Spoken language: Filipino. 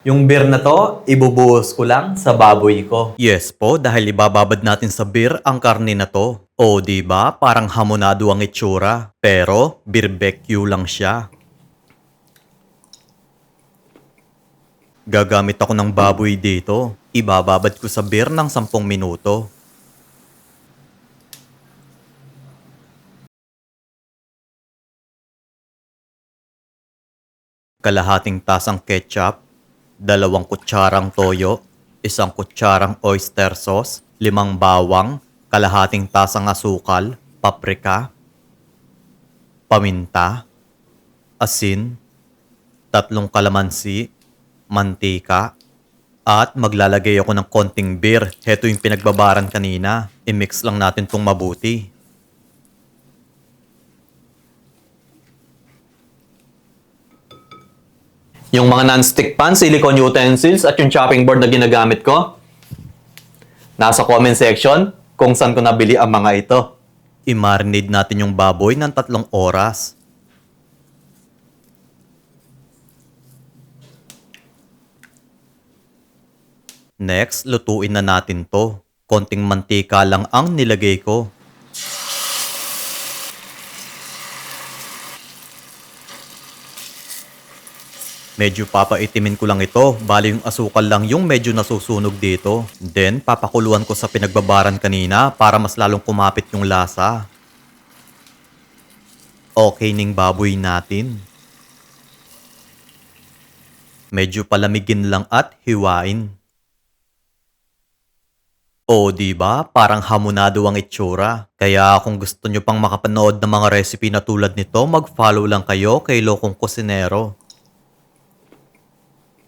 Yung beer na to, ibubuhos ko lang sa baboy ko. Yes po, dahil ibababad natin sa beer ang karne na to. O di ba parang hamonado ang itsura. Pero barbecue lang siya. Gagamit ako ng baboy dito. Ibababad ko sa beer ng 10 minuto. Kalahating tasang ketchup, 2 kutsarang toyo, 1 kutsarang oyster sauce, 5 bawang, kalahating tasang asukal, paprika, paminta, asin, 3 kalamansi, mantika, at maglalagay ako ng konting beer. Heto yung pinagbabaran kanina. I-mix lang natin tong mabuti. Yung mga non-stick pan, silicone utensils, at yung chopping board na ginagamit ko, nasa comment section kung saan ko nabili ang mga ito. I-marinate natin yung baboy ng 3 oras. Next, lutuin na natin to. Konting mantika lang ang nilagay ko. Medyo papaitimin ko lang ito, bali yung asukal lang yung medyo nasusunog dito. Then, papakuluan ko sa pinagbabaran kanina para mas lalong kumapit yung lasa. Okay ning baboy natin. Medyo palamigin lang at hiwain. O di ba parang hamonado ang itsura. Kaya kung gusto nyo pang makapanood ng mga recipe na tulad nito, mag-follow lang kayo kay Lokong Kusinero.